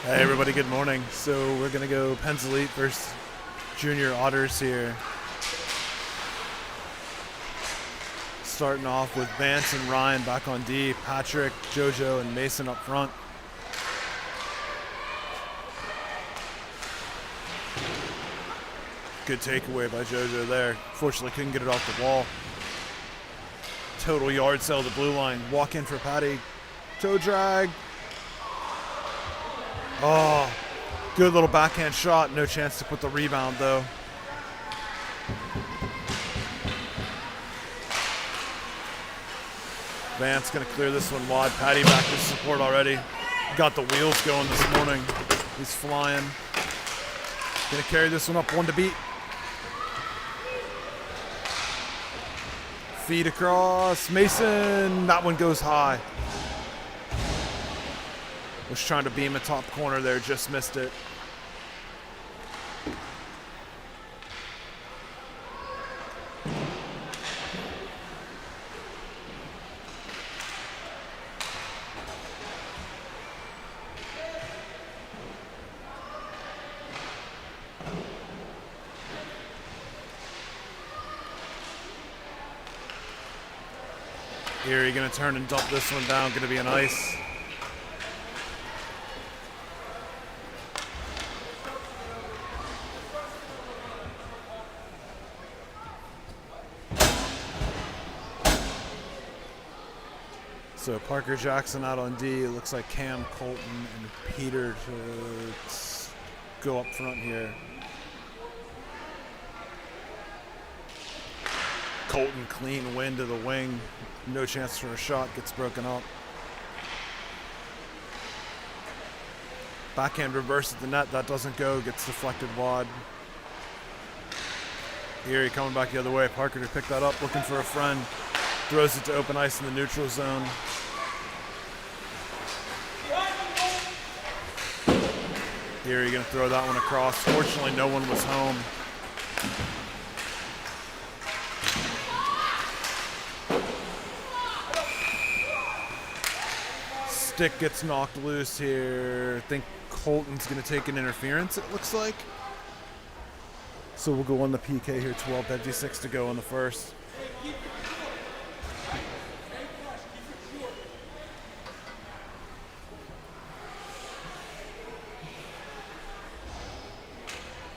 Hey everybody, good morning. So we're gonna go Penn's Elite versus Junior Otters here. Starting off with Vance and Ryan back on D, Patrick, JoJo, and Mason up front. Good takeaway by JoJo there. Fortunately couldn't get it off the wall. Total yard sale to the blue line. Walk in for Patty. Toe drag. Oh, good little backhand shot. No chance to put the rebound though. Vance gonna clear this one wide. Patty back to support already. Got the wheels going this morning. He's flying. Gonna carry this one up, one to beat. Feed across, Mason, that one goes high. Was trying to beam a top corner there, just missed it. Erie gonna turn and dump this one down, gonna be an ice. So Parker Jackson out on D. It looks like Cam, Colton, and Peter to go up front here. Colton clean win to the wing. No chance for a shot, gets broken up. Backhand reverse at the net, that doesn't go, gets deflected wide. Erie coming back the other way. Parker to pick that up, looking for a friend. Throws it to open ice in the neutral zone. Erie gonna throw that one across. Fortunately, no one was home. Stick gets knocked loose here. I think Colton's gonna take an interference, it looks like. So we'll go on the PK here, 12:56 to go in the first.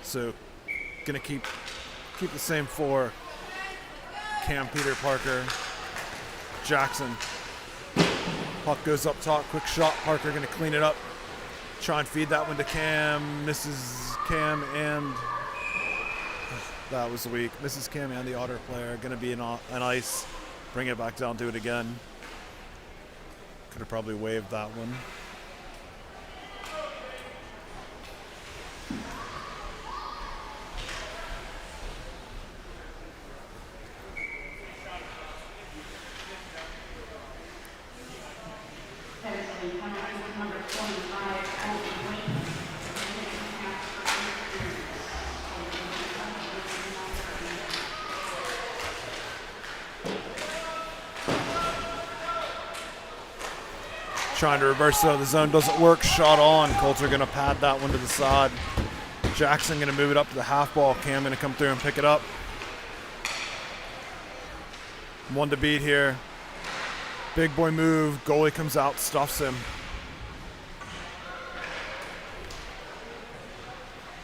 So gonna keep the same four. Cam, Peter, Parker, Jackson. Puck goes up top, quick shot. Parker gonna clean it up. Try and feed that one to Cam. Misses Cam and that was weak. Misses Cam and the Otter player. Gonna be an ice. Bring it back down, do it again. Could have probably waved that one. Trying to reverse it out of the zone, doesn't work. Shot on. Colts are gonna pad that one to the side. Jackson gonna move it up to the half ball. Cam gonna come through and pick it up. One to beat here. Big boy move. Goalie comes out, stuffs him.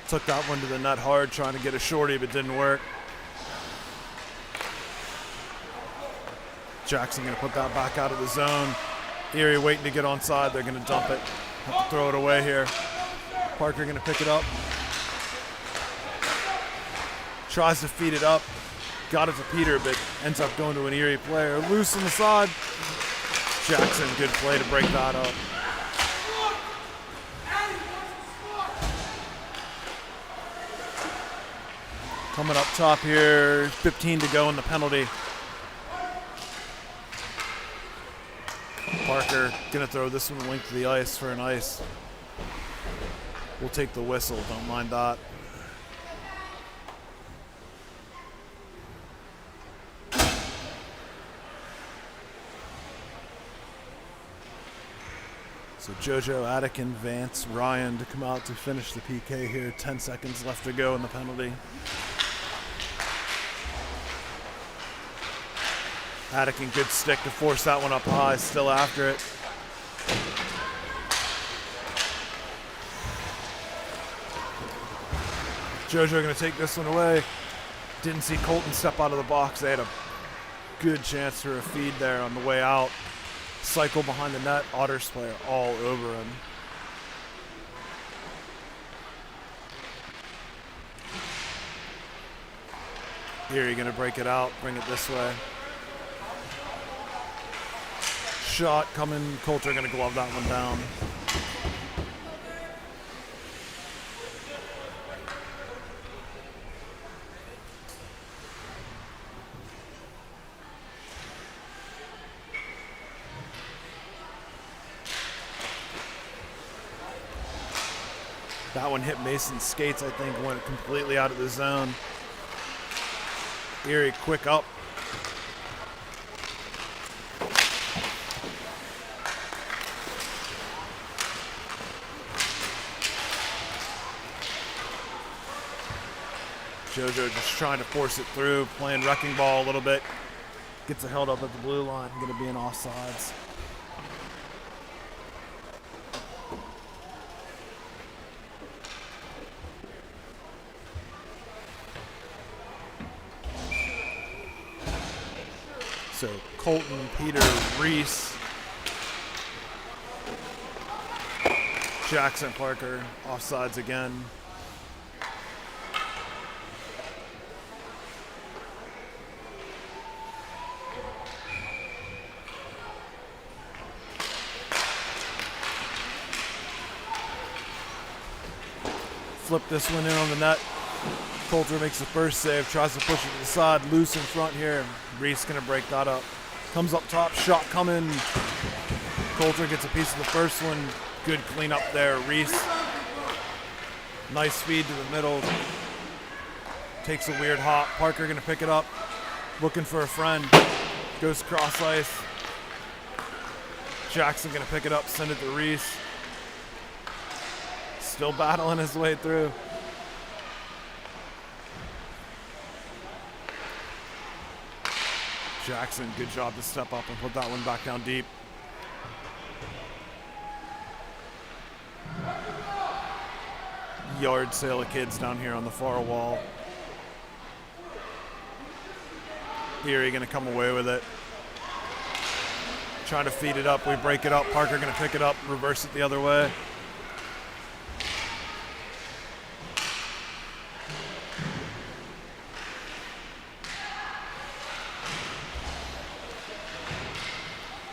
Took that one to the net hard, trying to get a shorty, but didn't work. Jackson gonna put that back out of the zone. Erie waiting to get onside. They're gonna dump it. Have to throw it away here. Parker gonna pick it up. Tries to feed it up. Got it to Peter, but ends up going to an Erie player. Loose on the side. Jackson, good play to break that up. Coming up top here, 15 to go in the penalty. Parker gonna throw this one link to the ice for an ice. We'll take the whistle, don't mind that. So JoJo, Attican, Vance, Ryan to come out to finish the PK here. 10 seconds left to go in the penalty. Attican, good stick to force that one up high, still after it. JoJo going to take this one away. Didn't see Colton step out of the box. They had a good chance for a feed there on the way out. Cycle behind the net. Otters player all over him. Erie going to break it out, bring it this way. Shot coming. Coulter going to glove that one down. That one hit Mason's skates, I think, went completely out of the zone. Erie quick up. JoJo just trying to force it through, playing wrecking ball a little bit. Gets it held up at the blue line, going to be in offsides. So Colton, Peter, Reese, Jackson, Parker, offsides again. Flip this one in on the net. Coulter makes the first save, tries to push it to the side, loose in front here. Reese gonna break that up. Comes up top, shot coming. Coulter gets a piece of the first one. Good cleanup there, Reese. Nice feed to the middle. Takes a weird hop. Parker gonna pick it up. Looking for a friend. Goes cross ice. Jackson gonna pick it up, send it to Reese. Still battling his way through. Jackson, good job to step up and put that one back down deep. Yard sale of kids down here on the far wall. Erie gonna come away with it. Trying to feed it up, we break it up. Parker gonna pick it up, reverse it the other way.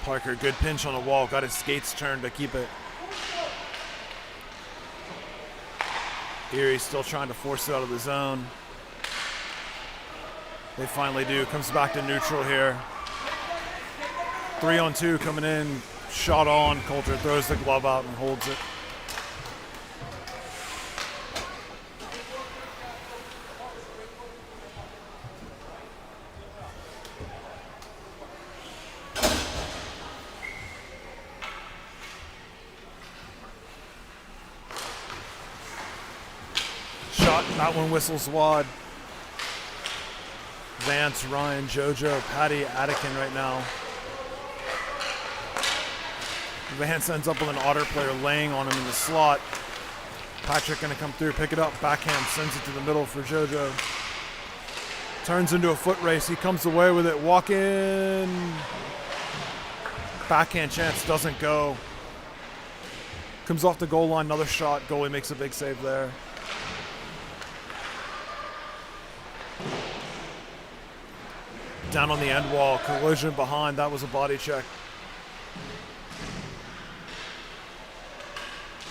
Parker, good pinch on the wall, got his skates turned to keep it. Erie still trying to force it out of the zone. They finally do, comes back to neutral here. 3-on-2 coming in, shot on, Coulter throws the glove out and holds it. That one whistles wide. Vance, Ryan, JoJo, Patty, Attican right now. Vance ends up with an Otter player laying on him in the slot. Patrick gonna come through, pick it up, backhand, sends it to the middle for JoJo. Turns into a foot race, he comes away with it, walk in. Backhand chance, doesn't go. Comes off the goal line, another shot, goalie makes a big save there. Down on the end wall, collision behind, that was a body check.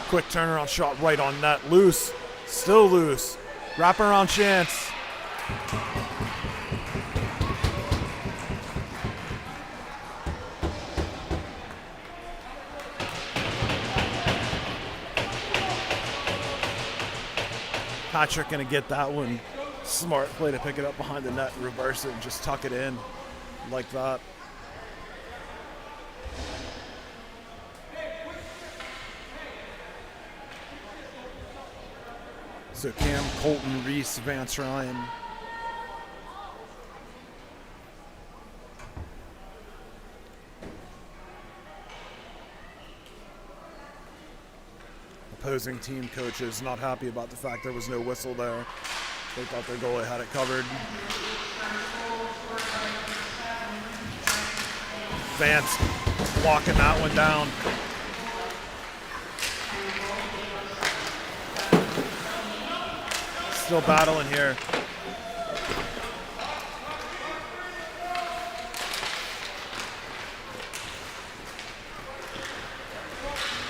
Quick turnaround shot right on net, loose, still loose. Wraparound chance. Patrick gonna get that one. Smart play to pick it up behind the net, reverse it, and just tuck it in like that. So Cam, Colton, Reese, Vance, Ryan. Opposing team coaches not happy about the fact there was no whistle there. They thought their goalie had it covered. Vance blocking that one down. Still battling here.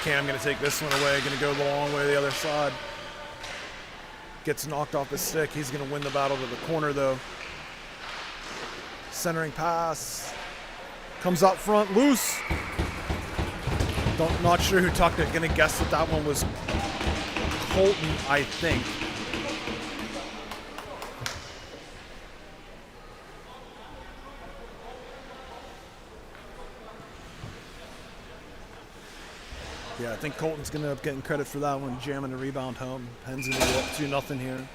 Cam gonna take this one away, gonna go the long way the other side. Gets knocked off his stick. He's gonna win the battle to the corner though. Centering pass. Comes up front, loose. Not sure who tucked it. Gonna guess that that one was Colton, I think. Yeah, I think Colton's going to end up getting credit for that one, jamming the rebound home. Penn's going to go up 2-0 here.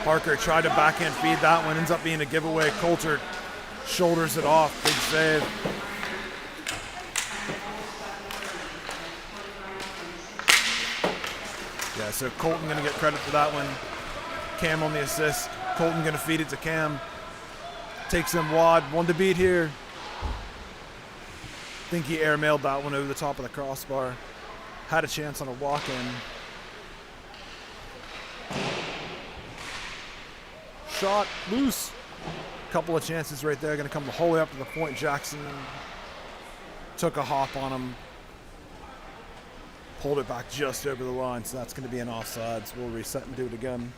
Parker tried to backhand feed that one, ends up being a giveaway. Coulter shoulders it off, big save. Yeah, so Colton going to get credit for that one. Cam on the assist. Colton going to feed it to Cam. Takes him wad, one to beat here. I think he airmailed that one over the top of the crossbar. Had a chance on a walk-in. Shot, loose. Couple of chances right there, gonna come the whole way up to the point. Jackson took a hop on him. Pulled it back just over the line, so that's gonna be an offsides. We'll reset and do it again.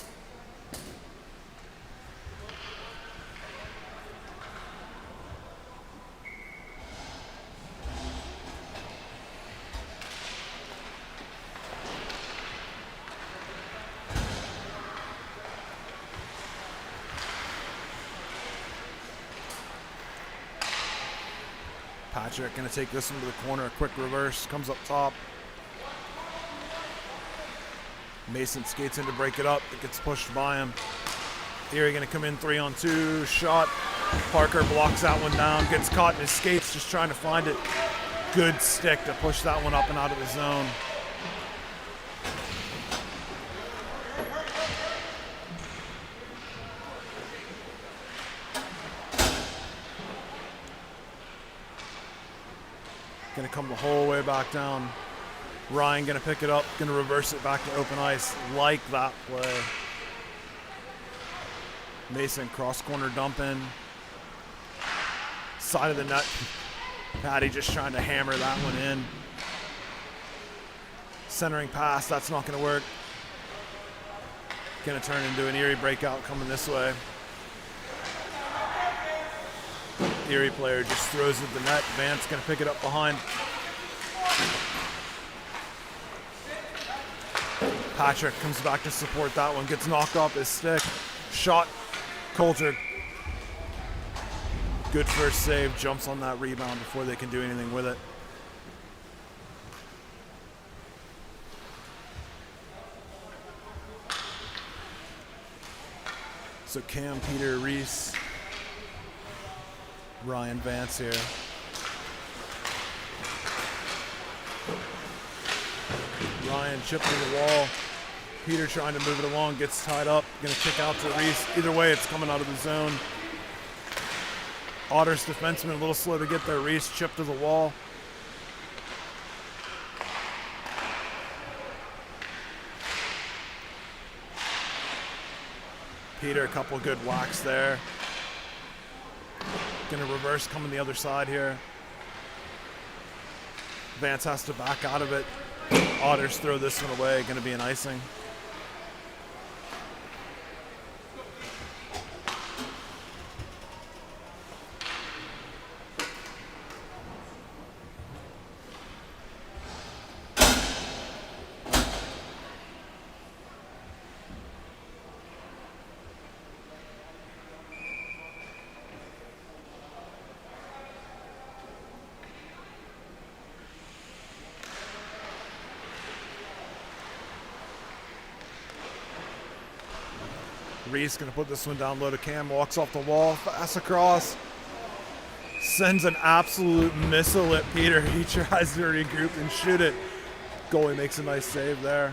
Patrick gonna take this one to the corner, a quick reverse, comes up top. Mason skates in to break it up, it gets pushed by him. Erie gonna come in 3-on-2, shot. Parker blocks that one down, gets caught in his skates, just trying to find it. Good stick to push that one up and out of the zone. Gonna come the whole way back down. Ryan gonna pick it up, gonna reverse it back to open ice. Like that play. Mason cross corner dump in. Side of the net. Patty just trying to hammer that one in. Centering pass, that's not gonna work. Gonna turn into an Erie breakout coming this way. Erie player just throws it at the net. Vance gonna pick it up behind. Patrick comes back to support that one. Gets knocked off his stick. Shot. Coulter. Good first save. Jumps on that rebound before they can do anything with it. So Cam, Peter, Reese, Ryan, Vance here. Ryan chipped to the wall. Peter trying to move it along, gets tied up. Gonna kick out to Reese. Either way, it's coming out of the zone. Otters defenseman a little slow to get there. Reese chipped to the wall. Peter, a couple good whacks there. Gonna reverse coming the other side here. Vance has to back out of it. Otters throw this one away, gonna be an icing. Reese gonna put this one down low to Cam, walks off the wall, fast across. Sends an absolute missile at Peter. He tries to regroup and shoot it. Goalie makes a nice save there.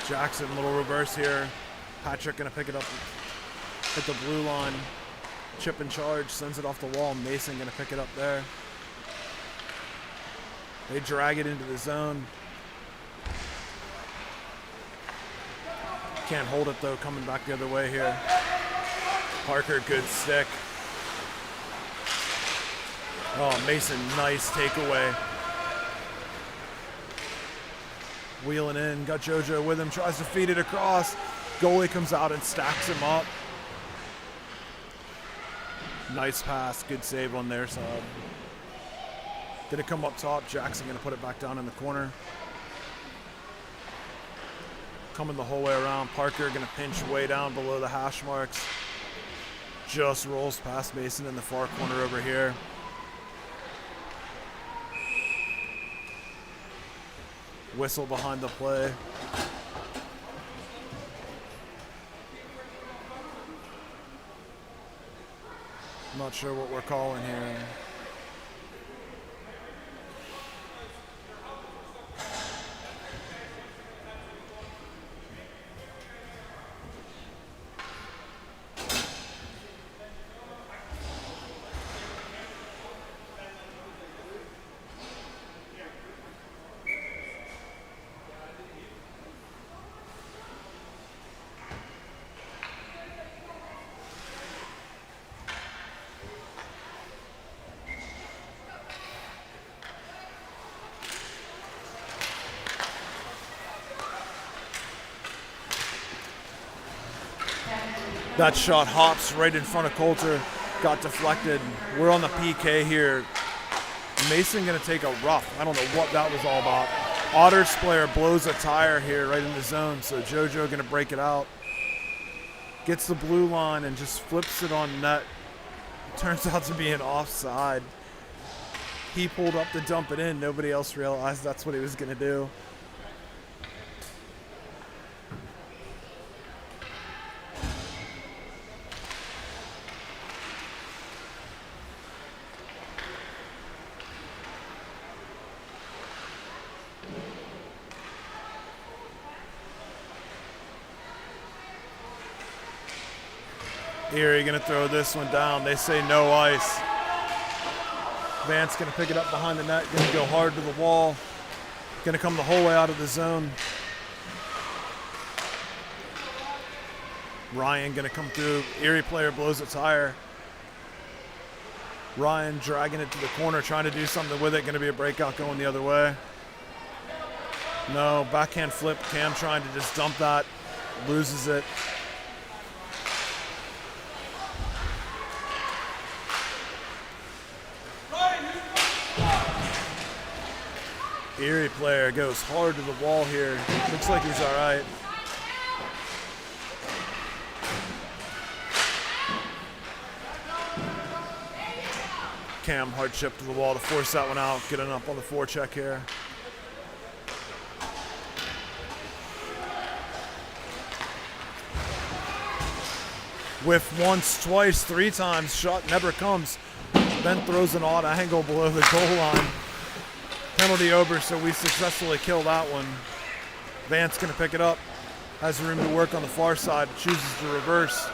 Jackson, little reverse here. Patrick gonna pick it up, hit the blue line. Chip and charge, sends it off the wall. Mason gonna pick it up there. They drag it into the zone. Can't hold it though, coming back the other way here. Parker, good stick. Oh, Mason, nice takeaway. Wheeling in, got JoJo with him, tries to feed it across. Goalie comes out and stacks him up. Nice pass, good save on their side. Did it come up top? Jackson gonna put it back down in the corner. Coming the whole way around. Parker gonna pinch way down below the hash marks. Just rolls past Mason in the far corner over here. Whistle behind the play. Not sure what we're calling here. That shot hops right in front of Coulter, got deflected. We're on the PK here. Mason gonna take a rough. I don't know what that was all about. Otters player blows a tire here right in the zone, so JoJo gonna break it out. Gets the blue line and just flips it on net. Turns out to be an offside. He pulled up to dump it in. Nobody else realized that's what he was gonna do. Erie gonna throw this one down. They say no ice. Vance gonna pick it up behind the net, gonna go hard to the wall. Gonna come the whole way out of the zone. Ryan gonna come through. Erie player blows a tire. Ryan dragging it to the corner, trying to do something with it. Gonna be a breakout going the other way. No, backhand flip. Cam trying to just dump that. Loses it. Erie player goes hard to the wall here. Looks like he's all right. Cam hard chip to the wall to force that one out. Getting up on the forecheck here. Whiff once, twice, three times. Shot never comes. Then throws an odd angle below the goal line. Penalty over, so we successfully kill that one. Vance gonna pick it up. Has room to work on the far side. Chooses to reverse.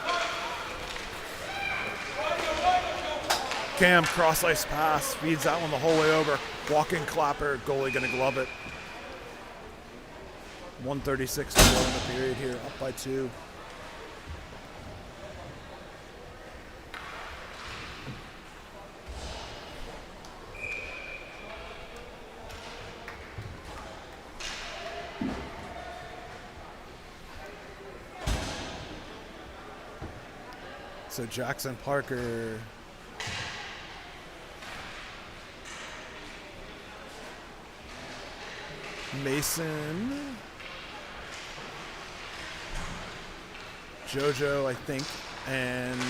Cam cross ice pass. Feeds that one the whole way over. Walking clapper. Goalie gonna glove it. 1:36 to go in the period here. Up by 2. So Jackson Parker Mason. JoJo, I think, and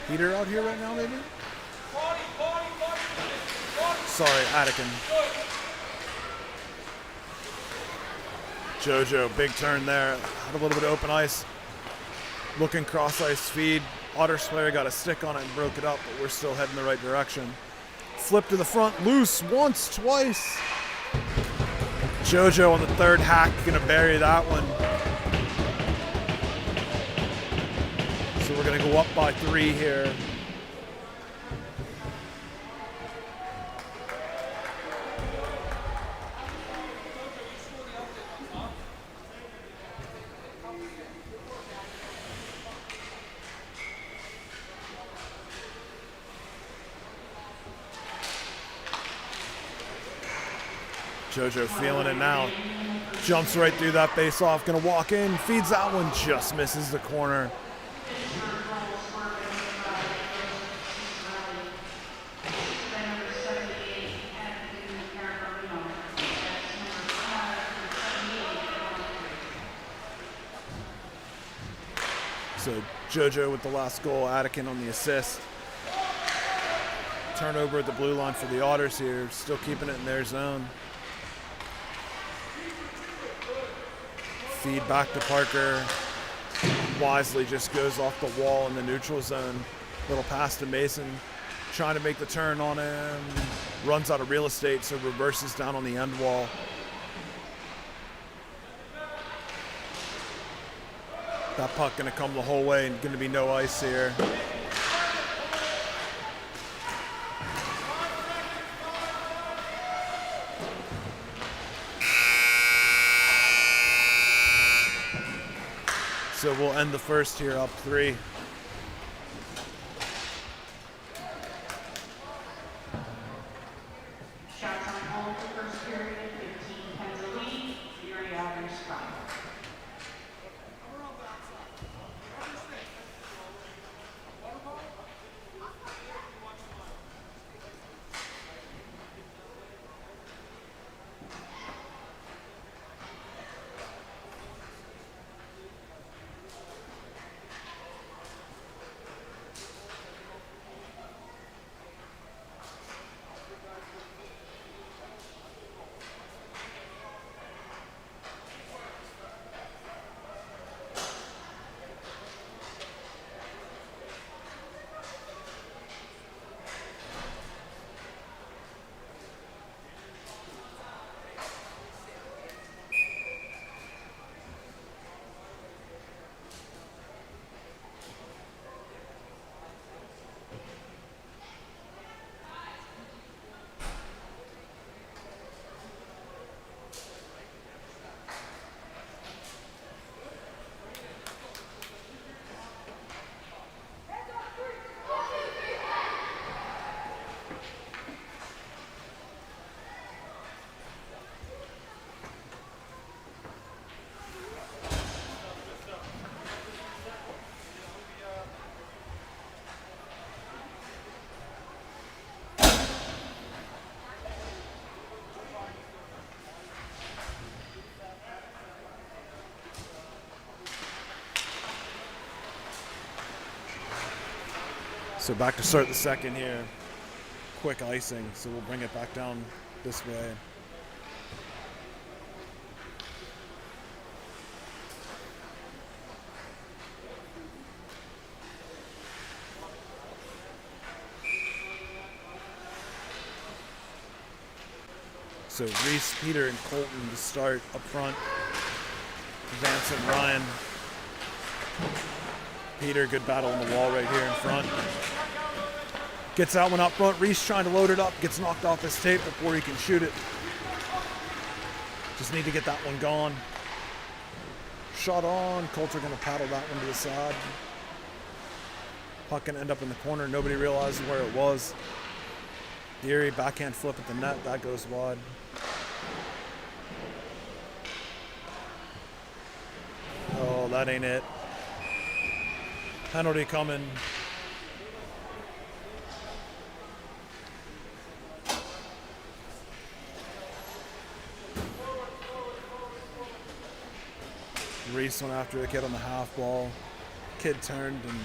Peter out here right now, maybe? Sorry, Attican. JoJo, big turn there. Had a little bit of open ice. Looking cross ice feed. Otters player got a stick on it and broke it up, but we're still heading the right direction. Flip to the front, loose once, twice. JoJo on the third hack, gonna bury that one. So we're gonna go up by 3 here. JoJo feeling it now. Jumps right through that face off. Gonna walk in. Feeds that one. Just misses the corner. So JoJo with the last goal. Attican on the assist. Turnover at the blue line for the Otters here. Still keeping it in their zone. Feed back to Parker. Wisely just goes off the wall in the neutral zone. Little pass to Mason. Trying to make the turn on him. Runs out of real estate, so reverses down on the end wall. That puck gonna come the whole way and gonna be no ice here. So we'll end the first here up 3. Shots on goal for first period, 15 Pennsylvania, Erie Otters 5. So back to start the second here. Quick icing, so we'll bring it back down this way. So Reese, Peter, and Colton to start up front. Vance and Ryan. Peter, good battle on the wall right here in front. Gets that one up front. Reese trying to load it up. Gets knocked off his tape before he can shoot it. Just need to get that one gone. Shot on. Coulter going to paddle that one to the side. Puck going to end up in the corner. Nobody realizes where it was. The Erie backhand flip at the net. That goes wide. Oh, that ain't it. Penalty coming. Reese went after a kid on the half ball. Kid turned and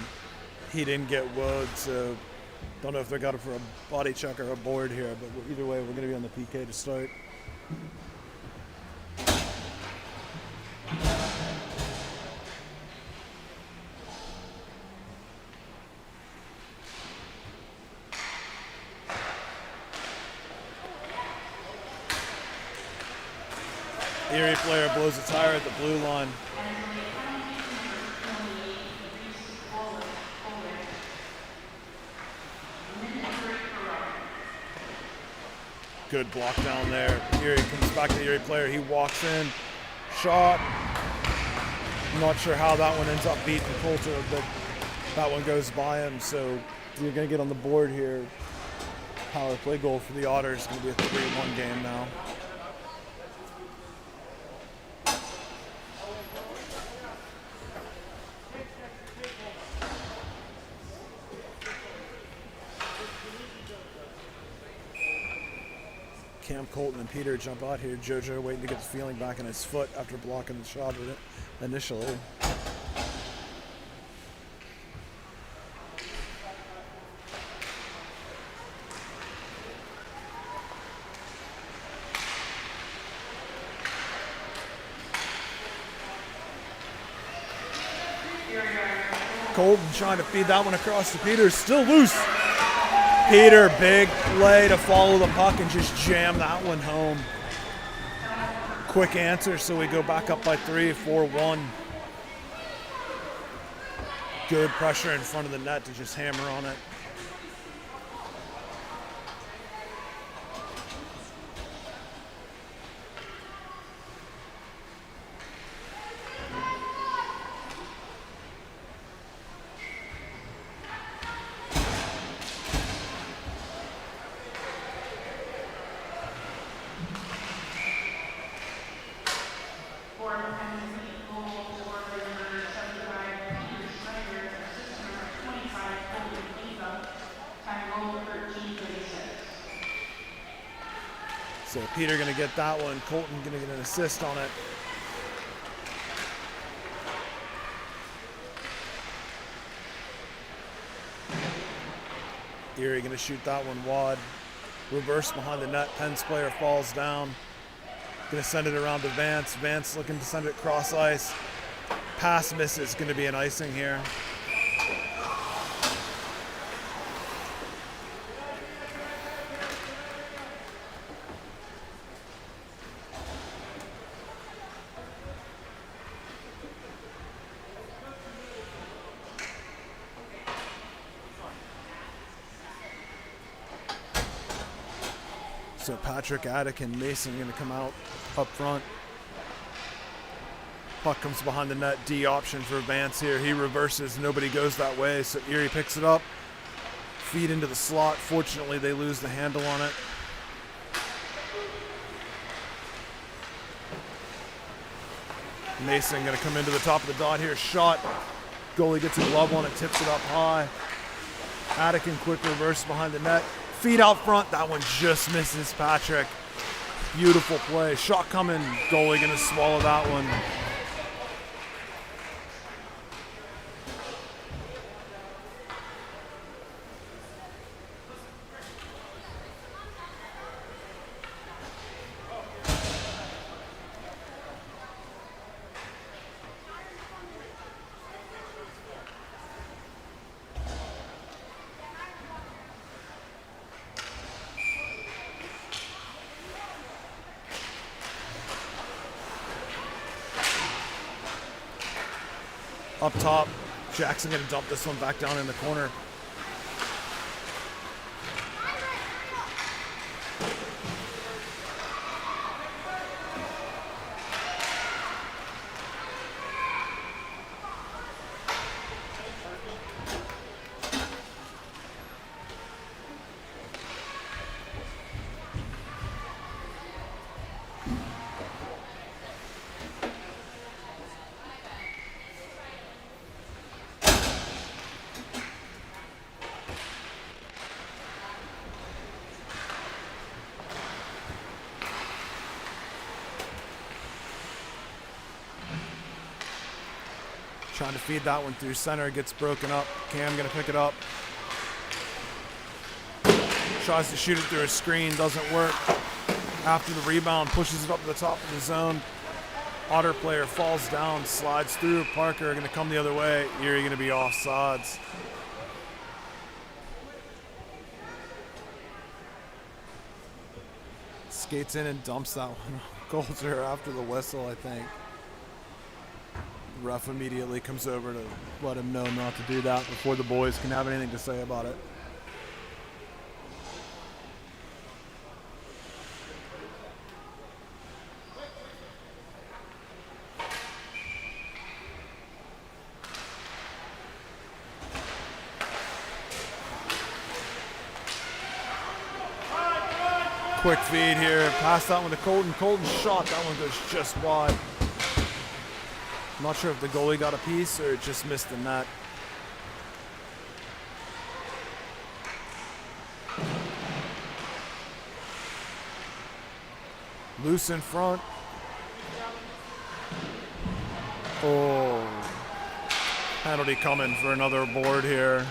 he didn't get wood, so don't know if they got it for a body check or a board here, but either way, we're going to be on the PK to start. Erie player blows a tire at the blue line. Good block down there. Erie comes back to the Erie player. He walks in. Shot. I'm not sure how that one ends up beating Coulter, but that one goes by him. So you're going to get on the board here. Power play goal for the Otters. It's going to be a 3-1 game now. Cam Colton and Peter jump out here. JoJo waiting to get the feeling back in his foot after blocking the shot with it initially. Colton trying to feed that one across to Peter. Still loose. Peter, big play to follow the puck and just jam that one home. Quick answer, so we go back up by 3, 4-1. Good pressure in front of the net to just hammer on it. So Peter going to get that one. Colton going to get an assist on it. Erie going to shoot that one wide. Reverse behind the net. Penn's player falls down. Going to send it around to Vance. Vance looking to send it cross ice. Pass misses. Going to be an icing here. So Patrick, Attic, and Mason going to come out up front. Puck comes behind the net. D option for Vance here. He reverses. Nobody goes that way. So Erie picks it up. Feed into the slot. Fortunately, they lose the handle on it. Mason going to come into the top of the dot here. Shot. Goalie gets a glove on it. Tips it up high. Attic in quick reverse behind the net. Feet out front. That one just misses Patrick. Beautiful play. Shot coming. Goalie going to swallow that one. Up top, Jackson going to dump this one back down in the corner. Trying to feed that one through center, gets broken up. Cam gonna pick it up. Tries to shoot it through a screen, doesn't work. After the rebound, pushes it up to the top of the zone. Otter player falls down, slides through. Parker gonna come the other way. Erie gonna be offsides. Skates in and dumps that one. Coulter after the whistle, I think. Ref immediately comes over to let him know not to do that before the boys can have anything to say about it. Quick feed here, pass that one to Colton. Colton's shot, that one goes just wide. I'm not sure if the goalie got a piece or it just missed the net. Loose in front. Oh, penalty coming for another board here.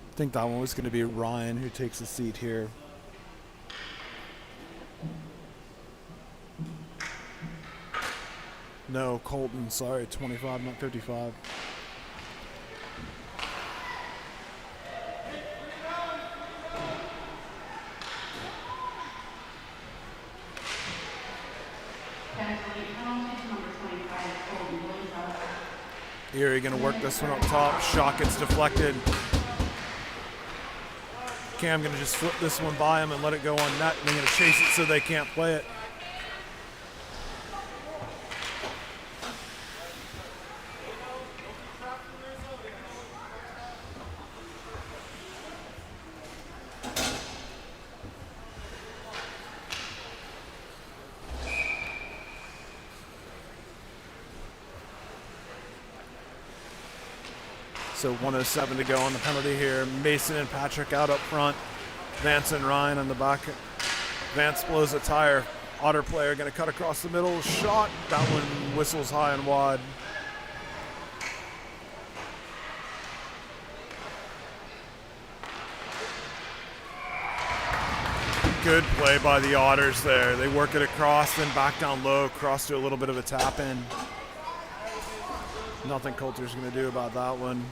I think that one was going to be Ryan who takes a seat here. No, Colton, sorry, 25, not 55. Erie going to work this one up top. Shot gets deflected. Cam going to just flip this one by him and let it go on net. And they're going to chase it so they can't play it. So 1:07 to go on the penalty here. Mason and Patrick out up front. Vance and Ryan on the back. Vance blows a tire. Otter player going to cut across the middle. Shot. That one whistles high and wide. Good play by the Otters there. They work it across, then back down low, cross to a little bit of a tap in. Nothing Coulter's going to do about that one.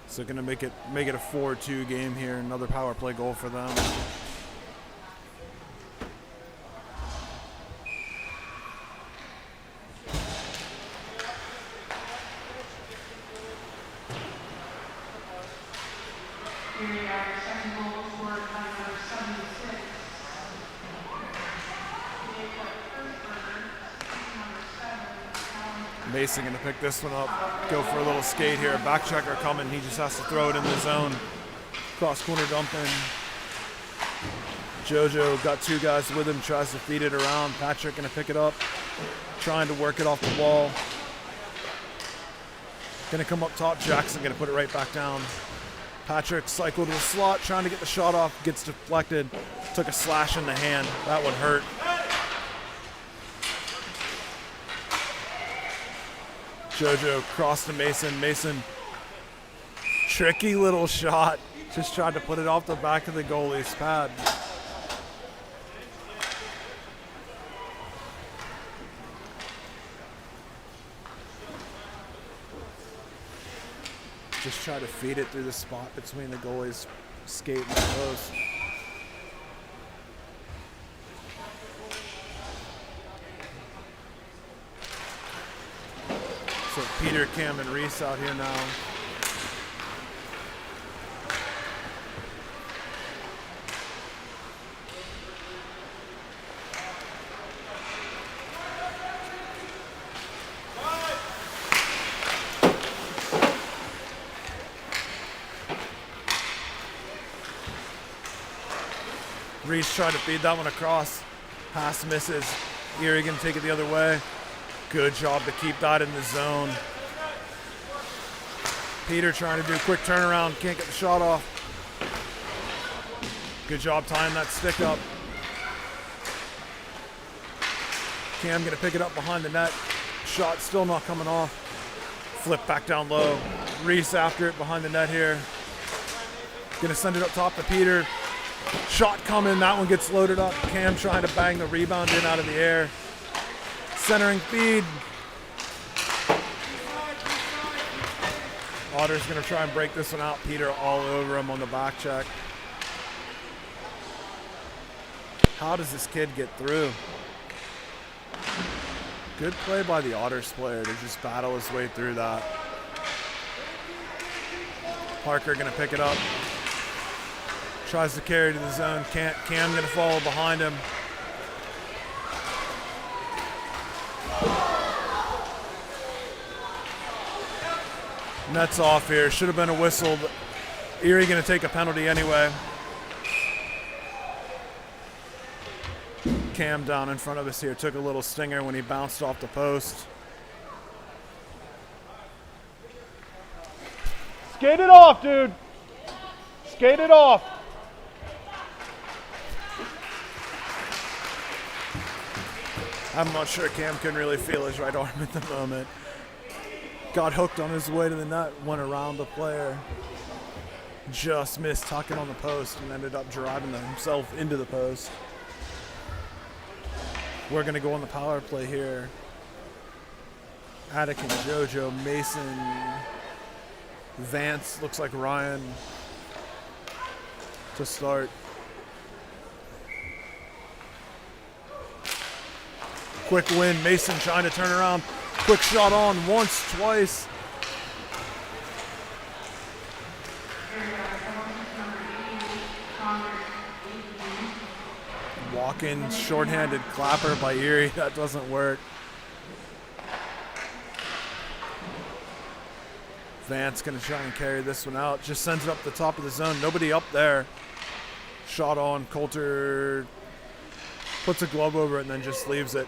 So going to make it a 4-2 game here. Another power play goal for them. Mason going to pick this one up, go for a little skate here. Back checker coming, he just has to throw it in the zone. Cross corner dumping. Jojo got two guys with him, tries to feed it around. Patrick going to pick it up, trying to work it off the wall. Going to come up top, Jackson going to put it right back down. Patrick cycled to the slot, trying to get the shot off, gets deflected. Took a slash in the hand, that one hurt. Jojo crossed to Mason. Mason, tricky little shot. Just tried to put it off the back of the goalie's pad. Just try to feed it through the spot between the goalie's skate and the post. So Peter, Cam, and Reese out here now. Reese trying to feed that one across. Pass misses. Erie gonna take it the other way. Good job to keep that in the zone. Peter trying to do a quick turnaround, can't get the shot off. Good job tying that stick up. Cam gonna pick it up behind the net. Shot still not coming off. Flip back down low. Reese after it behind the net here. Gonna send it up top to Peter. Shot coming, that one gets loaded up. Cam trying to bang the rebound in out of the air. Centering feed. Otters gonna try and break this one out. Peter all over him on the back check. How does this kid get through? Good play by the Otters player to just battle his way through that. Parker gonna pick it up. Tries to carry to the zone. Can't. Cam gonna follow behind him. Nets off here. Should have been a whistle, but Erie gonna take a penalty anyway. Cam down in front of us here took a little stinger when he bounced off the post. Skate it off, dude. Skate it off. I'm not sure Cam couldn't really feel his right arm at the moment. Got hooked on his way to the net, went around the player. Just missed tucking on the post and ended up driving himself into the post. We're gonna go on the power play here. Attic and JoJo, Mason, Vance, looks like Ryan to start. Quick win, Mason trying to turn around. Quick shot on once, twice. Walk-in shorthanded clapper by Erie. That doesn't work. Vance gonna try and carry this one out. Just sends it up the top of the zone. Nobody up there. Shot on. Coulter puts a glove over it and then just leaves it.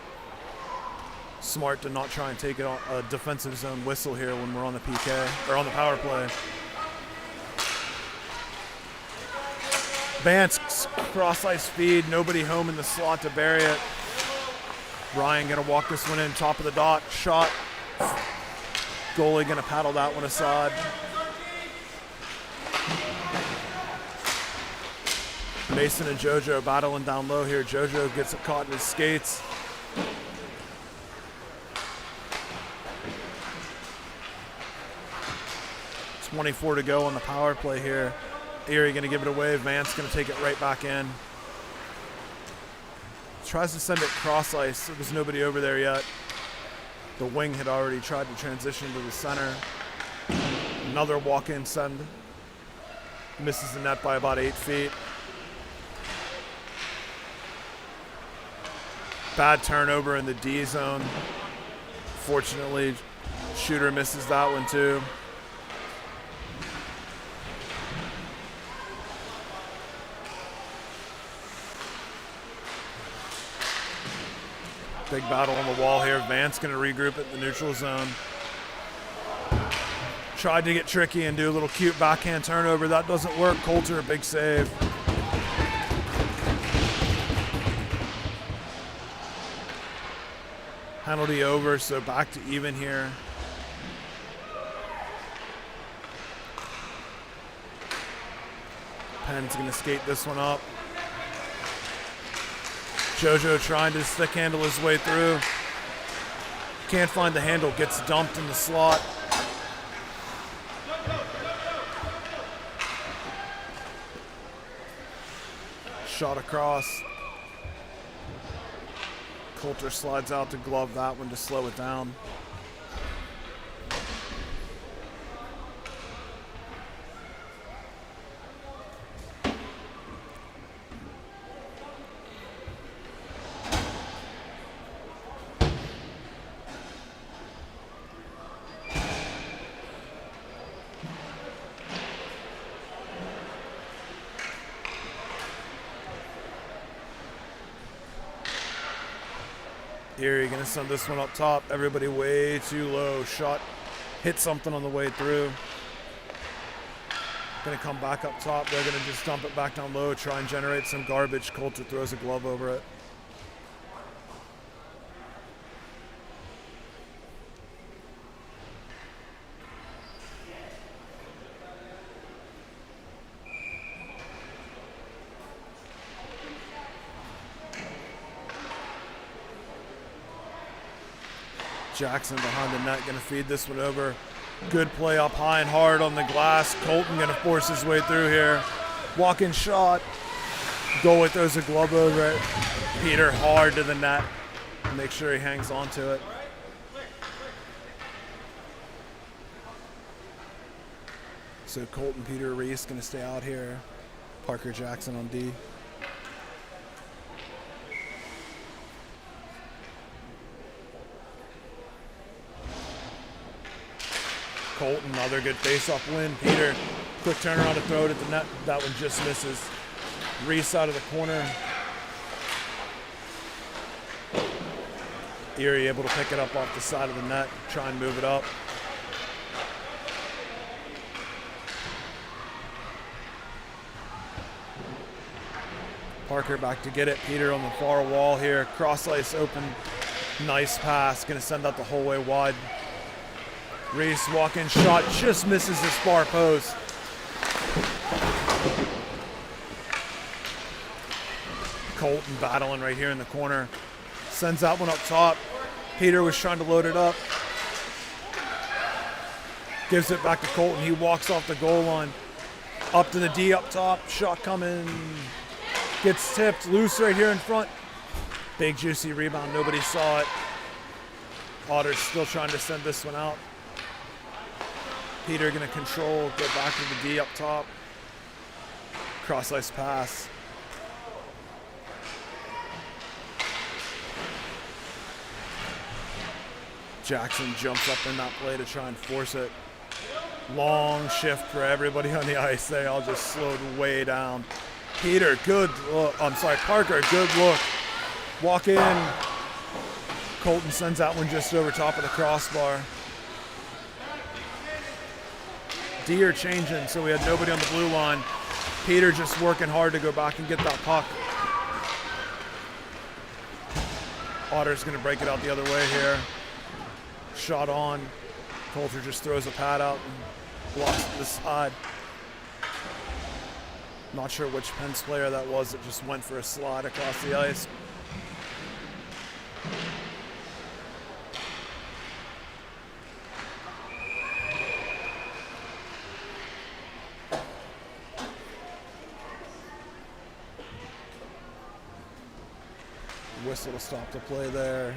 Smart to not try and take it on a defensive zone whistle here when we're on the PK or on the power play. Vance cross-ice feed, nobody home in the slot to bury it. Ryan gonna walk this one in, top of the dot, shot. Goalie gonna paddle that one aside. Mason and JoJo battling down low here. JoJo gets it caught in his skates. .24 to go on the power play here. Erie gonna give it away. Vance gonna take it right back in. Tries to send it cross ice. There's nobody over there yet. The wing had already tried to transition to the center. Another walk-in send. Misses the net by about 8 feet. Bad turnover in the D zone. Fortunately, shooter misses that one too. Big battle on the wall here. Vance gonna regroup at the neutral zone. Tried to get tricky and do a little cute backhand turnover. That doesn't work. Coulter, a big save. Penalty over, so back to even here. Penn's gonna skate this one up. JoJo trying to stick handle his way through. Can't find the handle, gets dumped in the slot. Shot across. Coulter slides out to glove that one to slow it down. Erie gonna send this one up top. Everybody way too low. Shot hit something on the way through. Gonna come back up top. They're gonna just dump it back down low, try and generate some garbage. Coulter throws a glove over it. Jackson behind the net, gonna feed this one over. Good play up high and hard on the glass. Colton gonna force his way through here. Walk-in shot. Goalie throws a glove over it. Peter hard to the net. Make sure he hangs on to it. So Colton, Peter, Reese gonna stay out here. Parker Jackson on D. Colton, another good face-off win. Peter, quick turnaround to throw it at the net. That one just misses. Reese out of the corner. Erie able to pick it up off the side of the net, try and move it up. Parker back to get it. Peter on the far wall here. Cross ice open. Nice pass. Going to send that the whole way wide. Reese walk-in shot just misses his far post. Colton battling right here in the corner. Sends that one up top. Peter was trying to load it up. Gives it back to Colton. He walks off the goal line. Up to the D up top. Shot coming. Gets tipped. Loose right here in front. Big juicy rebound. Nobody saw it. Otters still trying to send this one out. Peter gonna control, get back to the D up top. Cross ice pass. Jackson jumps up in that play to try and force it. Long shift for everybody on the ice. They all just slowed way down. Peter, good look. Parker, good look. Walk in. Colton sends that one just over top of the crossbar. D are changing, so we had nobody on the blue line. Peter just working hard to go back and get that puck. Otter's gonna break it out the other way here. Shot on. Coulter just throws a pad out and blocks to the side. Not sure which Pens player that was that just went for a slide across the ice. Whistle to stop the play there.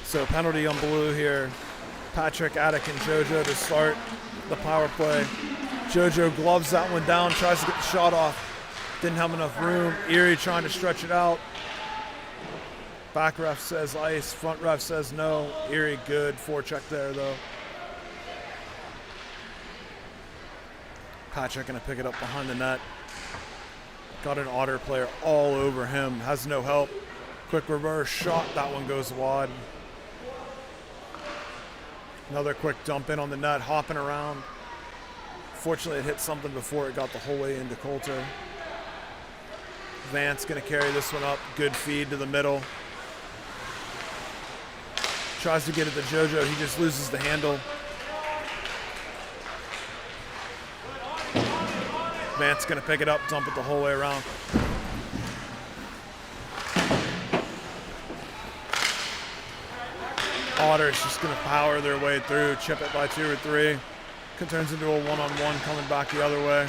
So penalty on blue here. Patrick, Attic, and JoJo to start the power play. JoJo gloves that one down, tries to get the shot off. Didn't have enough room. Erie trying to stretch it out. Back ref says ice, front ref says no. Erie good, forecheck there though. Patrick gonna pick it up behind the net. Got an Otter player all over him, has no help. Quick reverse shot, that one goes wide. Another quick dump in on the net, hopping around. Fortunately, it hit something before it got the whole way into Coulter. Vance gonna carry this one up. Good feed to the middle. Tries to get it to JoJo. He just loses the handle. Vance gonna pick it up, dump it the whole way around. Otters just going to power their way through, chip it by 2 or 3. Turns into a one-on-one coming back the other way.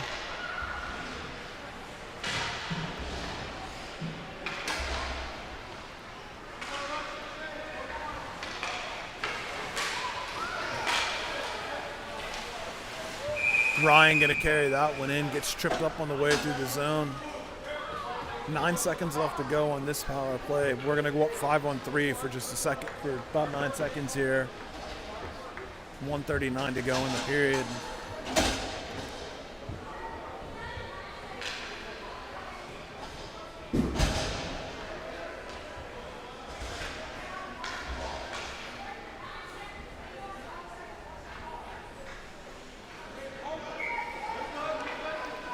Ryan gonna carry that one in, gets tripped up on the way through the zone. 9 seconds left to go on this power play. We're gonna go up 5-on-3 for just a second, for about 9 seconds here. 1:39 to go in the period.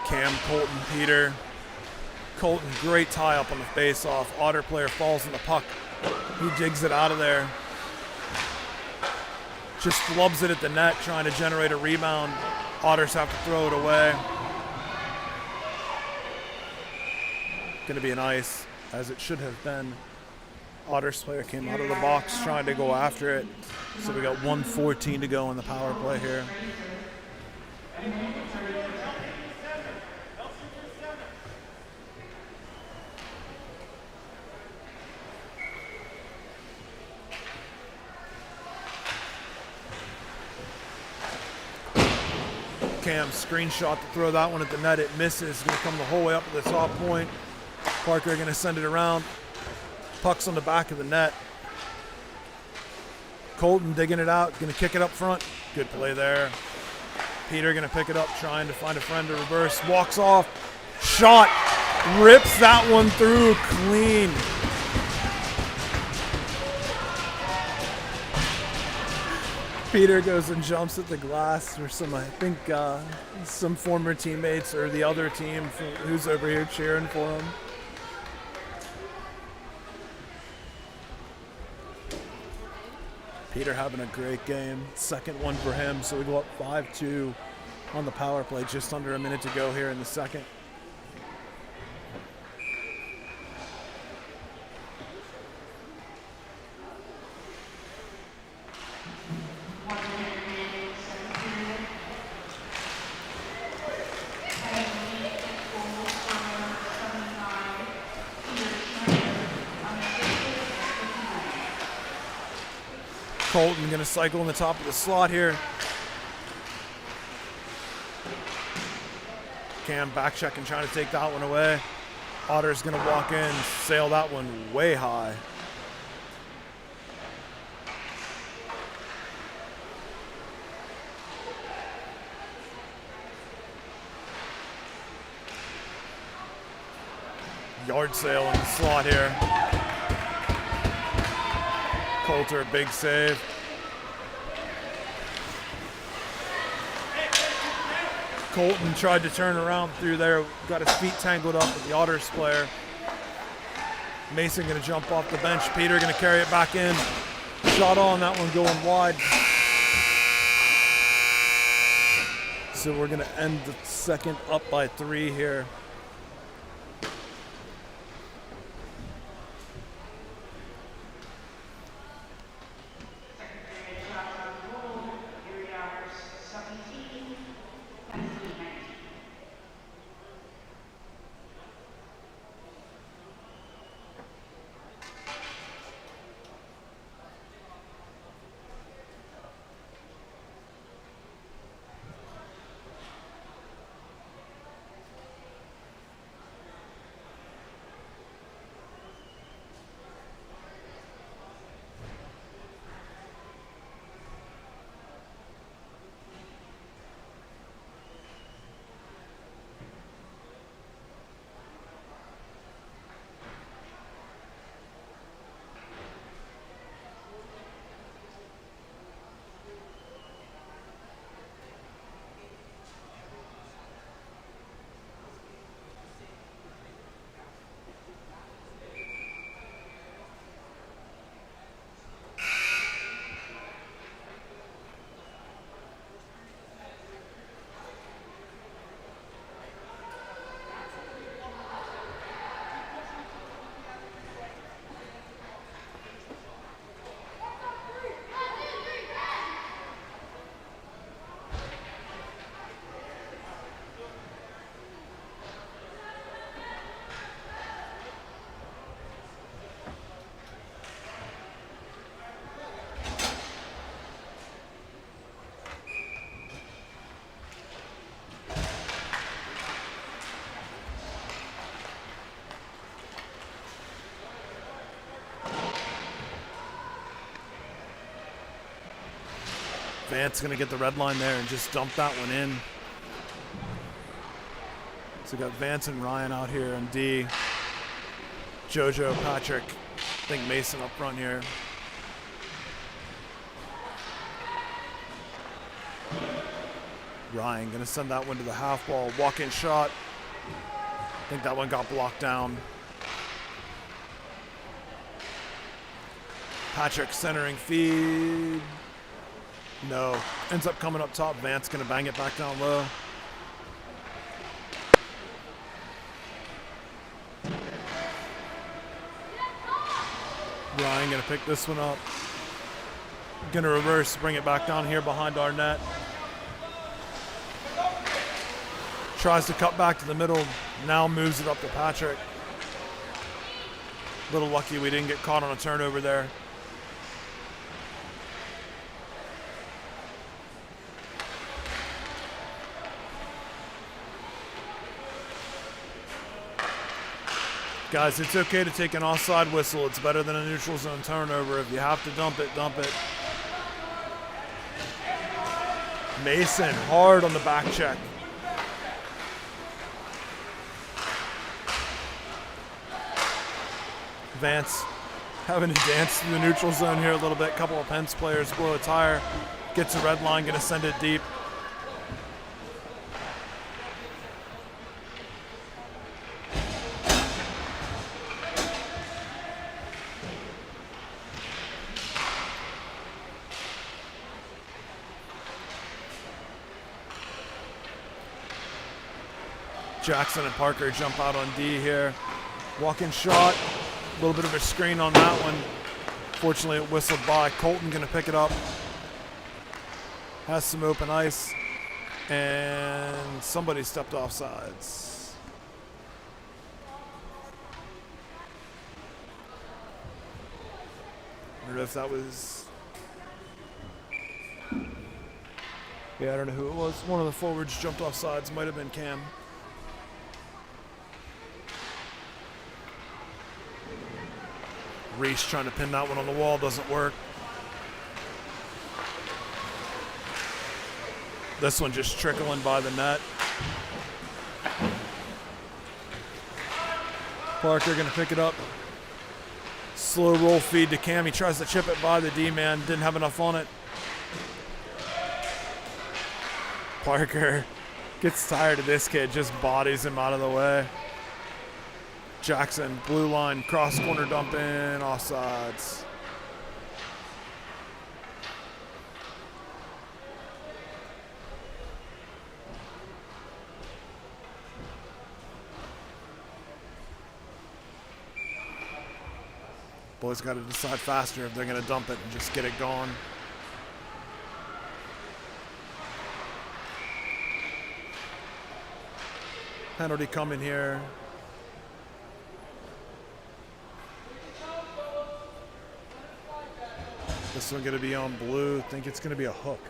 Cam, Colton, Peter. Colton, great tie up on the face-off. Otter player falls in the puck. He jigs it out of there. Just flubs it at the net, trying to generate a rebound. Otters have to throw it away. Gonna be an ice, as it should have been. Otters player came out of the box trying to go after it. So we got 1:14 to go in the power play here. Cam screenshot to throw that one at the net. It misses. Going to come the whole way up to the top point. Parker going to send it around. Puck's on the back of the net. Colton digging it out. Going to kick it up front. Good play there. Peter going to pick it up, trying to find a friend to reverse. Walks off. Shot. Rips that one through clean. Peter goes and jumps at the glass for some, I think, some former teammates or the other team who's over here cheering for him. Peter having a great game. Second one for him, so we go up 5-2 on the power play. Just under a minute to go here in the second. Colton going to cycle in the top of the slot here. Cam back checking, trying to take that one away. Otter's going to walk in, sail that one way high. Yard sale in the slot here. Coulter, big save. Colton tried to turn around through there, got his feet tangled up with the Otters player. Mason gonna jump off the bench. Peter gonna carry it back in. Shot on that one going wide. So we're gonna end the second up by 3 here. Vance going to get the red line there and just dump that one in. So we got Vance and Ryan out here on D. Jojo, Patrick, I think Mason up front here. Ryan going to send that one to the half wall. Walk-in shot. I think that one got blocked down. Patrick centering feed. No. Ends up coming up top. Vance going to bang it back down low. Ryan going to pick this one up. Going to reverse, bring it back down here behind our net. Tries to cut back to the middle. Now moves it up to Patrick. Little lucky we didn't get caught on a turnover there. Guys, it's okay to take an offside whistle. It's better than a neutral zone turnover. If you have to dump it, dump it. Mason hard on the back check. Vance having to dance through the neutral zone here a little bit. Couple of Pence players blow a tire. Gets a red line, gonna send it deep. Jackson and Parker jump out on D here. Walk-in shot. A little bit of a screen on that one. Fortunately, it whistled by. Colton going to pick it up. Has some open ice. And somebody stepped off sides. I don't know if that was... Yeah, I don't know who it was. One of the forwards jumped off sides. Might have been Cam. Reese trying to pin that one on the wall, doesn't work. This one just trickling by the net. Parker gonna pick it up. Slow roll feed to Cam. He tries to chip it by the D-man, didn't have enough on it. Parker gets tired of this kid, just bodies him out of the way. Jackson, blue line, cross corner dump in, offsides. Boys got to decide faster if they're going to dump it and just get it going. Penalty coming here. This one going to be on blue. I think it's going to be a hook.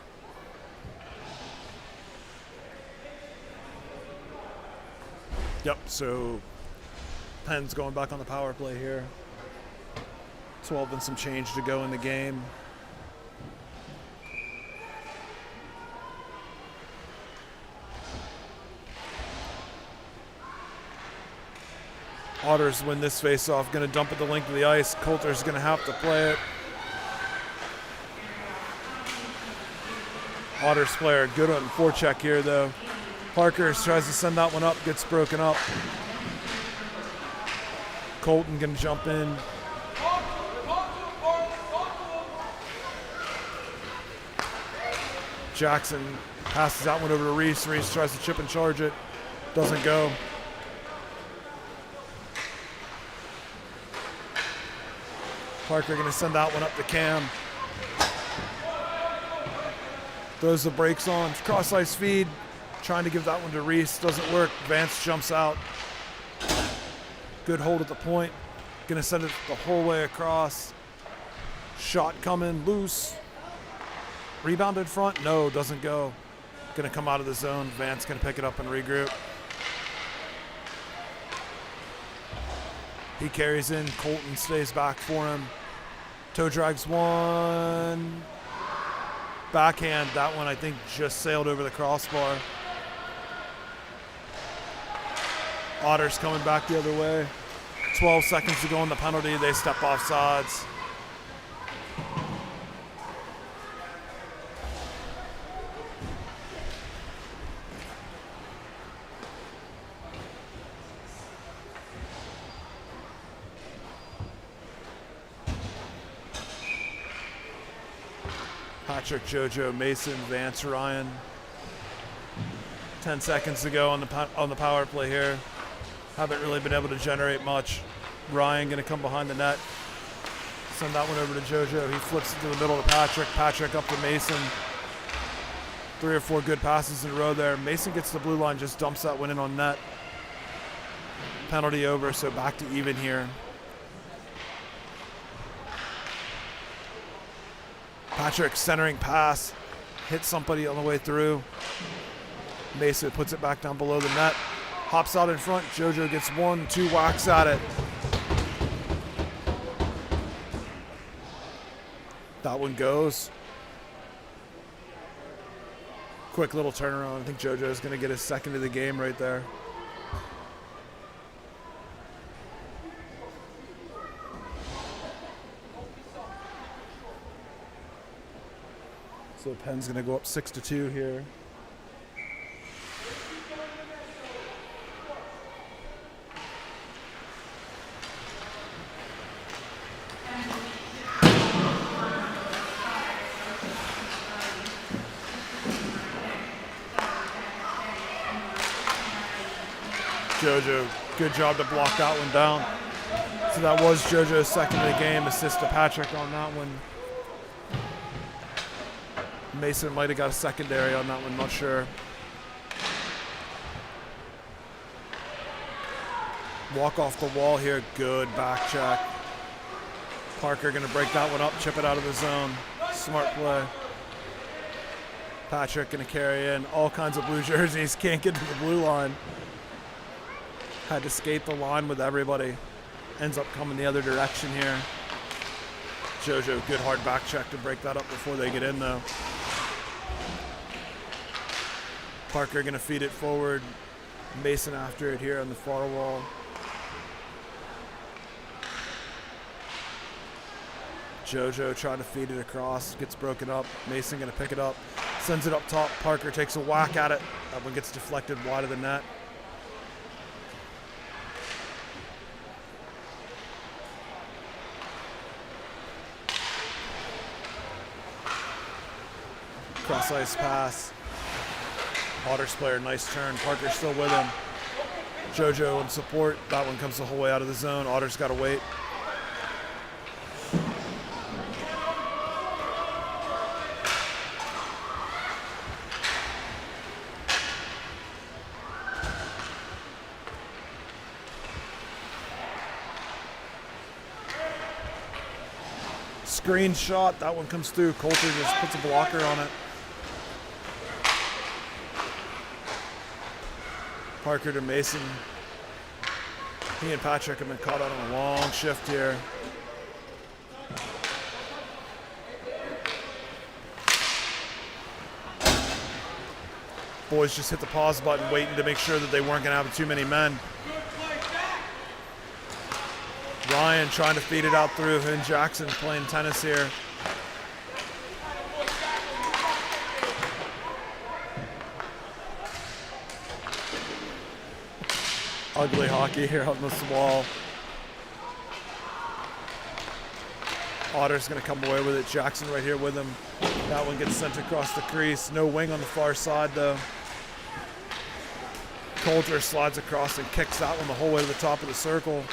Yep, so Penn's going back on the power play here. 12 and some change to go in the game. Otters win this face-off. Going to dump it the length of the ice. Coulter's going to have to play it. Otters player, good on forecheck here though. Parker tries to send that one up, gets broken up. Colton gonna jump in. Jackson passes that one over to Reese. Reese tries to chip and charge it. Doesn't go. Parker gonna send that one up to Cam. Throws the brakes on, cross ice feed, trying to give that one to Reese, doesn't work. Vance jumps out. Good hold at the point. Gonna send it the whole way across. Shot coming, loose. Rebounded front, no, doesn't go. Gonna come out of the zone. Vance gonna pick it up and regroup. He carries in, Colton stays back for him. Toe drags one. backhand. That one I think just sailed over the crossbar. Otters coming back the other way. 12 seconds to go on the penalty. They step off sides. Patrick, JoJo, Mason, Vance, Ryan. 10 seconds to go on the power play here. Haven't really been able to generate much. Ryan gonna come behind the net. Send that one over to JoJo. He flips it to the middle to Patrick. Patrick up to Mason. 3 or 4 good passes in a row there. Mason gets the blue line, just dumps that one in on net. Penalty over, so back to even here. Patrick centering pass, hits somebody on the way through. Mason puts it back down below the net, hops out in front. JoJo gets 1-2 whacks at it. That one goes. Quick little turnaround. I think JoJo's going to get his second of the game right there. So Penn's going to go up 6-2 here. JoJo, good job to block that one down. So that was JoJo's second of the game. Assist to Patrick on that one. Mason might have got a secondary on that one, not sure. Walk off the wall here, good back check. Parker gonna break that one up, chip it out of the zone. Smart play. Patrick gonna carry in all kinds of blue jerseys, can't get to the blue line. Had to skate the line with everybody. Ends up coming the other direction here. JoJo, good hard back check to break that up before they get in though. Parker gonna feed it forward. Mason after it here on the far wall. JoJo trying to feed it across, gets broken up. Mason gonna pick it up, sends it up top. Parker takes a whack at it. That one gets deflected wide of the net. Cross ice pass. Otters player, nice turn. Parker's still with him. JoJo in support. That one comes the whole way out of the zone. Otters got to wait. Screen shot. That one comes through. Coulter just puts a blocker on it. Parker to Mason. He and Patrick have been caught out on a long shift here. Boys just hit the pause button, waiting to make sure that they weren't going to have too many men. Ryan trying to feed it out through, and Jackson playing tennis here. Ugly hockey here on this wall. Otter's gonna come away with it. Jackson right here with him. That one gets sent across the crease. No wing on the far side though. Coulter slides across and kicks that one the whole way to the top of the circle.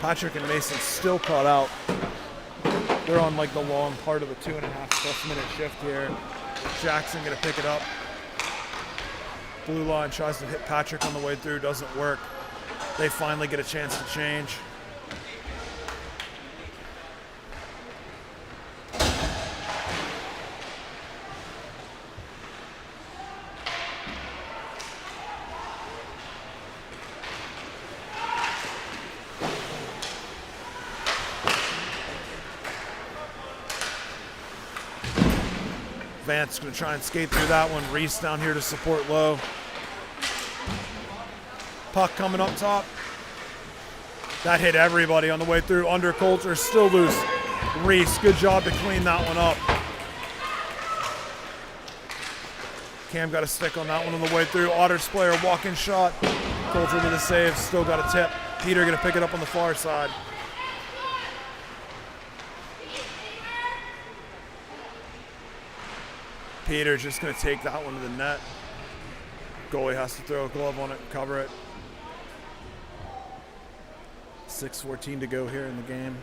Patrick and Mason still caught out. They're on like the long part of a 2.5+ minute shift here. Jackson gonna pick it up. Blue line tries to hit Patrick on the way through, doesn't work. They finally get a chance to change. Vance going to try and skate through that one. Reese down here to support low. Puck coming up top. That hit everybody on the way through. Under Coulter, still loose. Reese, good job to clean that one up. Cam got a stick on that one on the way through. Otters player, walk-in shot. Coulter with a save, still got a tip. Peter going to pick it up on the far side. Peter just going to take that one to the net. Goalie has to throw a glove on it and cover it. 6:14 to go here in the game.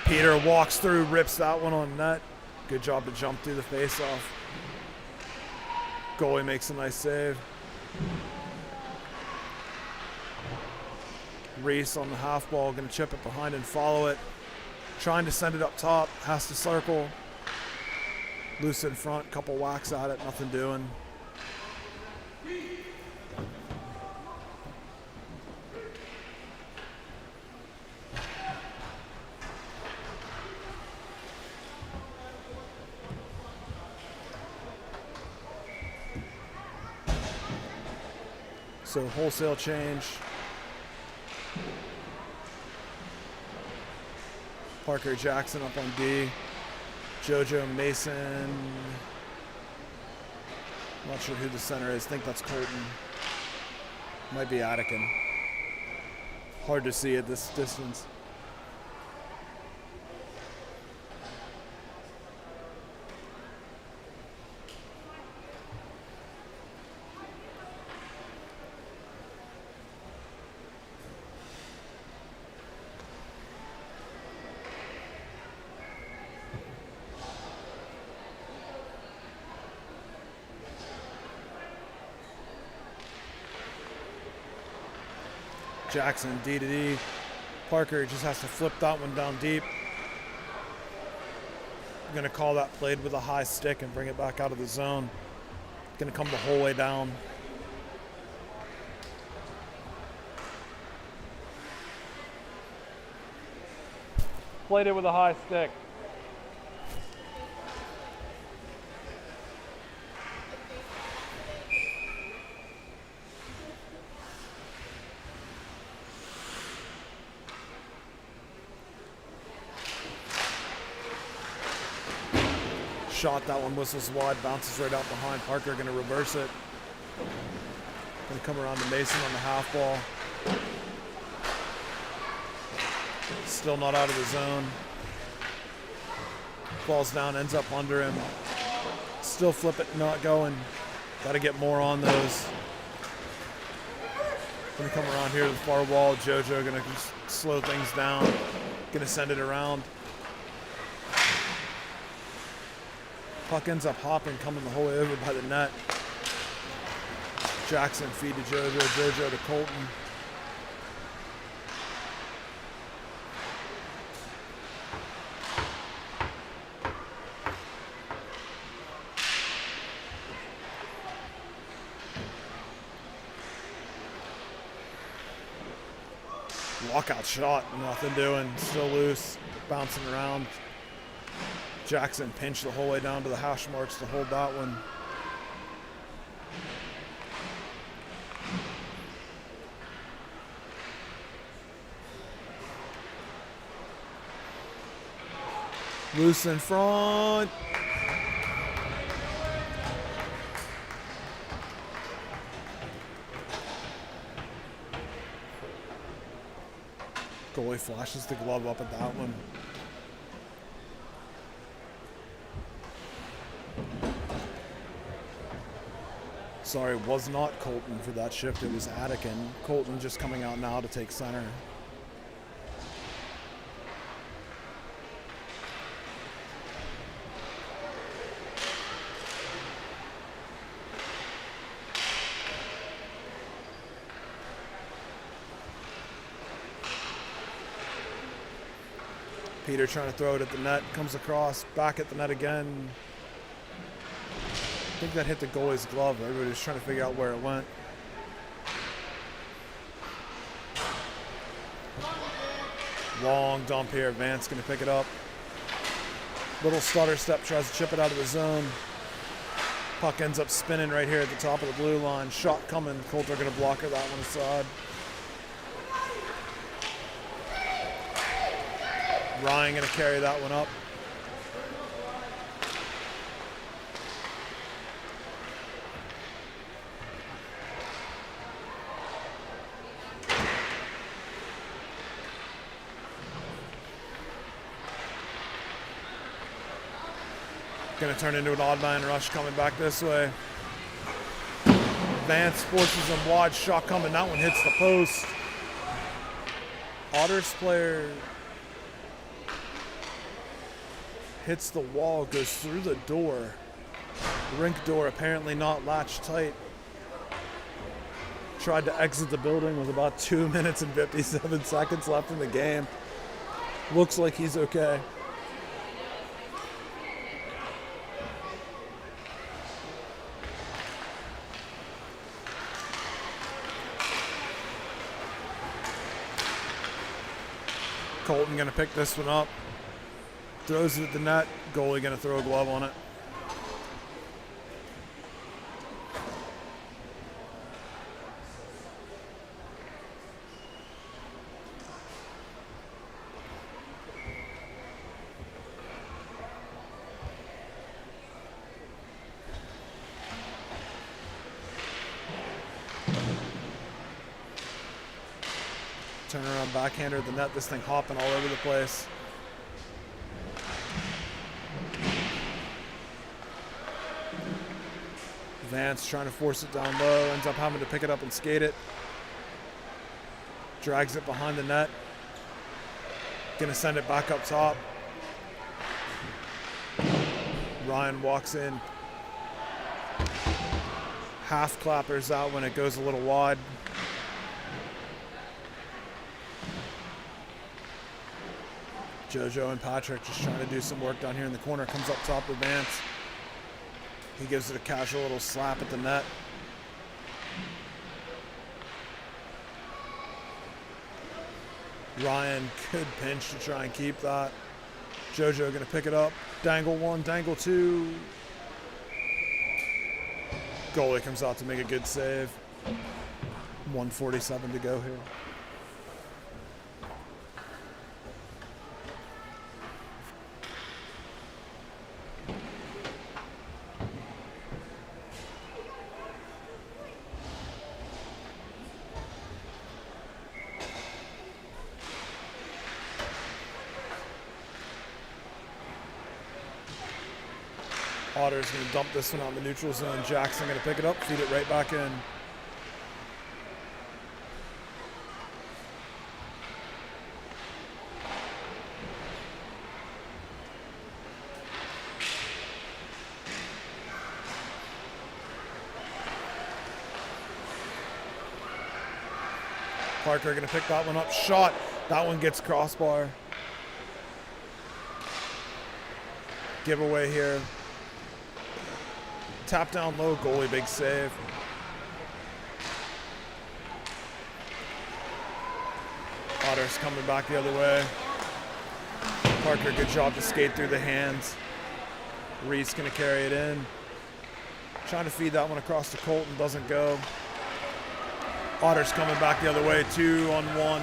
Peter walks through, rips that one on net. Good job to jump through the faceoff. Goalie makes a nice save. Reese on the half ball, going to chip it behind and follow it. Trying to send it up top, has to circle. Loose in front, couple whacks at it, nothing doing. So wholesale change. Parker Jackson up on D. JoJo Mason. Not sure who the center is. I think that's Colton. Might be Attican. Hard to see at this distance. Jackson, D to D. Parker just has to flip that one down deep. I'm going to call that played with a high stick and bring it back out of the zone. Going to come the whole way down. Played it with a high stick. Shot, that one whistles wide, bounces right out behind. Parker going to reverse it. Going to come around to Mason on the half ball. Still not out of the zone. Falls down, ends up under him. Still flip it, not going. Got to get more on those. Going to come around here to the far wall. JoJo going to just slow things down. Going to send it around. Puck ends up hopping, coming the whole way over by the net. Jackson feed to JoJo, JoJo to Colton. Walkout shot, nothing doing, still loose, bouncing around. Jackson pinched the whole way down to the hash marks to hold that one. Loose in front. Goalie flashes the glove up at that one. Sorry, it was not Colton for that shift. It was Attican. Colton just coming out now to take center. Peter trying to throw it at the net, comes across, back at the net again. I think that hit the goalie's glove. Everybody was trying to figure out where it went. Long dump here. Vance going to pick it up. Little stutter step, tries to chip it out of the zone. Puck ends up spinning right here at the top of the blue line. Shot coming. Coulter going to block her that one aside. Ryan going to carry that one up. Going to turn into an odd man rush coming back this way. Vance forces him wide. Shot coming. That one hits the post. Otters player hits the wall, goes through the door. Rink door apparently not latched tight. Tried to exit the building with about 2 minutes and 57 seconds left in the game. Looks like he's okay. Colton gonna pick this one up. Throws it at the net. Goalie gonna throw a glove on it. Turn around backhander at the net. This thing hopping all over the place. Vance trying to force it down low. Ends up having to pick it up and skate it. Drags it behind the net. Gonna send it back up top. Ryan walks in. Half clappers out when it goes a little wide. JoJo and Patrick just trying to do some work down here in the corner. Comes up top with Vance. He gives it a casual little slap at the net. Ryan could pinch to try and keep that. JoJo gonna pick it up. Dangle one, dangle two. Goalie comes out to make a good save. 1:47 to go here. Otters going to dump this one out in the neutral zone. Jackson going to pick it up, feed it right back in. Parker going to pick that one up. Shot. That one gets crossbar. Giveaway here. Tap down low, goalie, big save. Otters coming back the other way. Parker, good job to skate through the hands. Reese gonna carry it in. Trying to feed that one across to Colton, doesn't go. Otters coming back the other way, 2-on-1.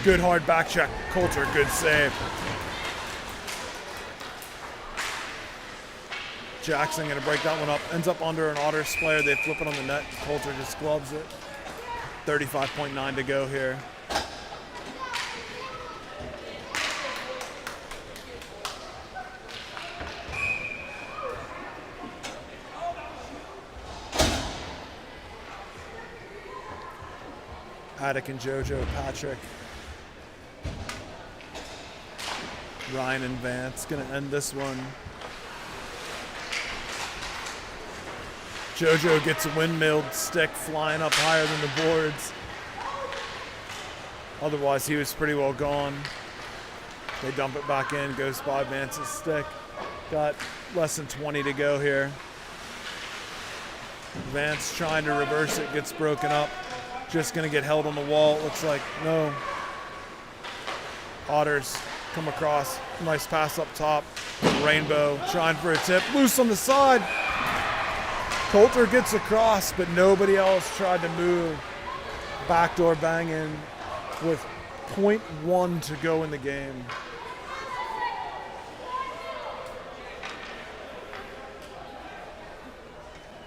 Good hard back check. Coulter, good save. Jackson gonna break that one up. Ends up under an Otters player. They flip it on the net. Coulter just gloves it. 35.9 to go here. Attic and JoJo, Patrick. Ryan and Vance gonna end this one. JoJo gets a windmilled stick flying up higher than the boards. Otherwise, he was pretty well gone. They dump it back in, goes by Vance's stick. Got less than 20 to go here. Vance trying to reverse it, gets broken up. Just going to get held on the wall. It looks like no. Otters come across. Nice pass up top. Rainbow trying for a tip. Loose on the side. Coulter gets across, but nobody else tried to move. Backdoor bang in with .1 to go in the game.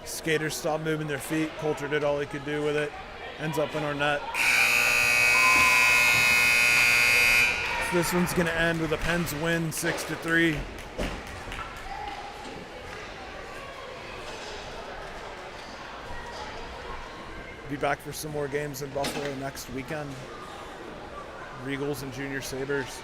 Skaters stopped moving their feet. Coulter did all he could do with it. Ends up in our net. This one's going to end with a Pens win, 6-3. Be back for some more games in Buffalo next weekend. Regals and Junior Sabres.